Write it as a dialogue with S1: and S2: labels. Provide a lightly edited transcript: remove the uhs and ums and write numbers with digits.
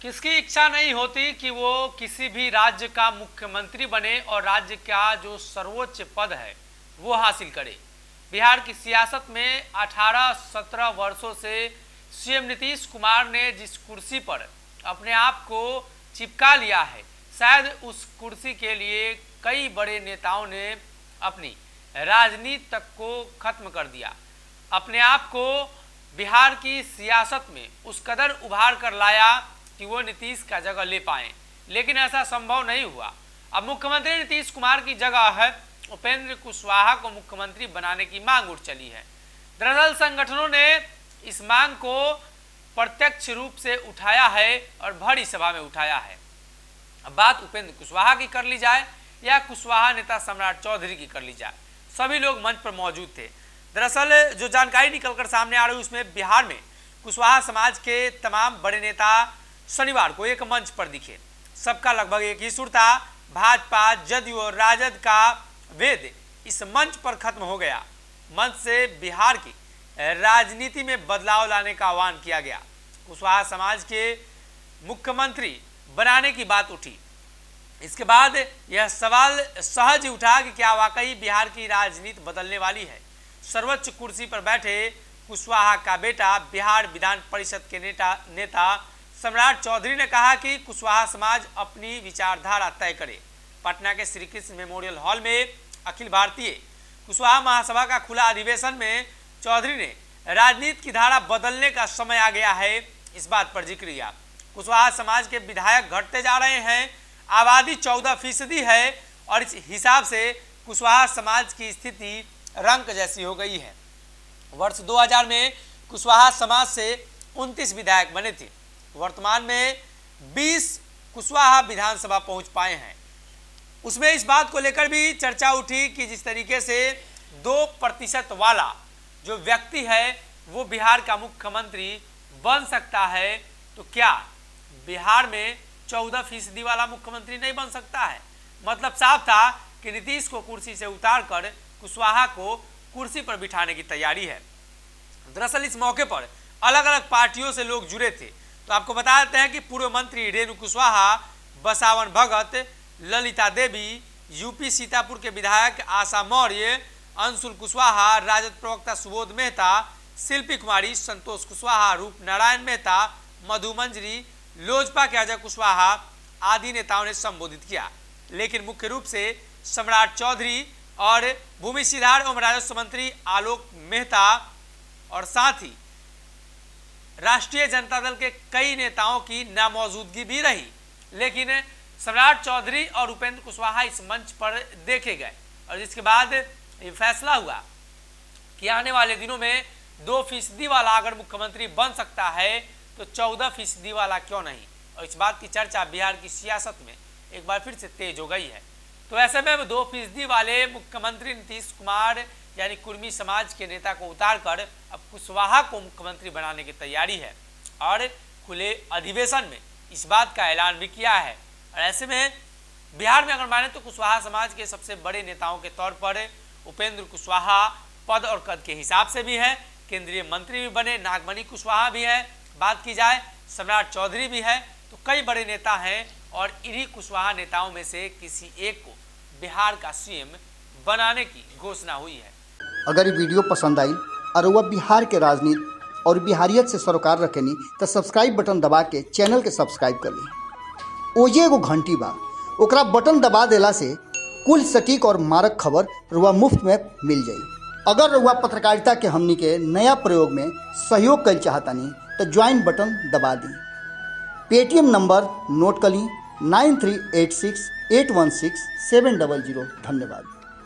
S1: किसकी इच्छा नहीं होती कि वो किसी भी राज्य का मुख्यमंत्री बने और राज्य का जो सर्वोच्च पद है वो हासिल करे। बिहार की सियासत में 18-17 वर्षों से सीएम नीतीश कुमार ने जिस कुर्सी पर अपने आप को चिपका लिया है, शायद उस कुर्सी के लिए कई बड़े नेताओं ने अपनी राजनीति तक को खत्म कर दिया। अपने आप को बिहार की सियासत में उस कदर उभार कर लाया कि वो नीतीश का जगह ले पाए, लेकिन ऐसा संभव नहीं हुआ। अब मुख्यमंत्री नीतीश कुमार की जगह है उपेंद्र कुशवाहा को मुख्यमंत्री बनाने की मांग उठ चली है। दरअसल संगठनों ने इस मांग को प्रत्यक्ष रूप से उठाया है और बड़ी सभा में उठाया है। अब बात उपेंद्र कुशवाहा की कर ली जाए या कुशवाहा नेता सम्राट चौधरी की कर ली जाए, सभी लोग मंच पर मौजूद थे। दरअसल जो जानकारी निकलकर सामने आ रही है उसमें बिहार में कुशवाहा समाज के तमाम बड़े नेता शनिवार को एक मंच पर दिखे। सबका लगभग एक ही सुर था। भाजपा, जदयू और राजद का वेद इस मंच पर खत्म हो गया। मंच से बिहार की राजनीति में बदलाव लाने का आह्वान किया गया। कुशवाहा समाज के मुख्यमंत्री बनाने की बात उठी। इसके बाद यह सवाल सहज उठा कि क्या वाकई बिहार की राजनीति बदलने वाली है। सर्वोच्च कुर्सी पर बैठे कुशवाहा का बेटा बिहार विधान परिषद के नेता सम्राट चौधरी ने कहा कि कुशवाहा समाज अपनी विचारधारा तय करे। पटना के श्री कृष्ण मेमोरियल हॉल में अखिल भारतीय कुशवाहा महासभा का खुला अधिवेशन में चौधरी ने राजनीति की धारा बदलने का समय आ गया है, इस बात पर जिक्र किया। कुशवाहा समाज के विधायक घटते जा रहे हैं, आबादी 14% है और इस हिसाब से कुशवाहा समाज की स्थिति रंक जैसी हो गई है। वर्ष 2000 में कुशवाहा समाज से 29 विधायक बने थे। वर्तमान में 20 कुशवाहा विधानसभा पहुंच पाए हैं। उसमें इस बात को लेकर भी चर्चा उठी कि जिस तरीके से 2% वाला जो व्यक्ति है वो बिहार का मुख्यमंत्री बन सकता है, तो क्या बिहार में 14% वाला मुख्यमंत्री नहीं बन सकता है? मतलब साफ था कि नीतीश को कुर्सी से उतारकर कुशवाहा को कुर्सी पर बिठाने की तैयारी है। दरअसल इस मौके पर अलग अलग पार्टियों से लोग जुड़े थे। तो आपको बता देते हैं कि पूर्व मंत्री रेणु कुशवाहा, बसावन भगत, ललिता देवी, यूपी सीतापुर के विधायक आशा मौर्य, अंशुल कुशवाहा, राजद प्रवक्ता सुबोध मेहता, शिल्पी कुमारी, संतोष कुशवाहा, रूप नारायण मेहता, मधु मंजरी, लोजपा के अजय कुशवाहा आदि नेताओं ने संबोधित किया। लेकिन मुख्य रूप से सम्राट चौधरी और भूमि सुधार एवं राजस्व मंत्री आलोक मेहता और साथ ही राष्ट्रीय जनता दल के कई नेताओं की नामौजूदगी भी रही। लेकिन सम्राट चौधरी और उपेंद्र कुशवाहा इस मंच पर देखे गए और जिसके बाद ये फैसला हुआ कि आने वाले दिनों में 2% वाला अगर मुख्यमंत्री बन सकता है तो 14% वाला क्यों नहीं। और इस बात की चर्चा बिहार की सियासत में एक बार फिर से तेज हो गई है। तो ऐसे में 2% वाले मुख्यमंत्री नीतीश कुमार यानी कुर्मी समाज के नेता को उतारकर अब कुशवाहा को मुख्यमंत्री बनाने की तैयारी है और खुले अधिवेशन में इस बात का ऐलान भी किया है। और ऐसे में बिहार में अगर माने तो कुशवाहा समाज के सबसे बड़े नेताओं के तौर पर उपेंद्र कुशवाहा पद और कद के हिसाब से भी है, केंद्रीय मंत्री भी बने, नागमणि कुशवाहा भी है, बात की जाए सम्राट चौधरी भी है, तो कई बड़े नेता हैं और इन्हीं कुशवाहा नेताओं में से किसी एक को बिहार का सीएम बनाने की घोषणा हुई है।
S2: अगर ये वीडियो पसंद आई और वह बिहार के राजनीति और बिहारियत से सरोकार रखेनी तो सब्सक्राइब बटन दबा के चैनल के सब्सक्राइब कर ली। ओजे एगो घंटी बा, ओकरा बटन दबा देला से कुल सटीक और मारक खबर रुआ मुफ्त में मिल जाई। अगर रुआ पत्रकारिता के हमनी के नया प्रयोग में सहयोग कर चाहतानी तो ज्वाइन बटन दबा दी। पेटीएम नंबर नोट कर ली 9386816700। धन्यवाद।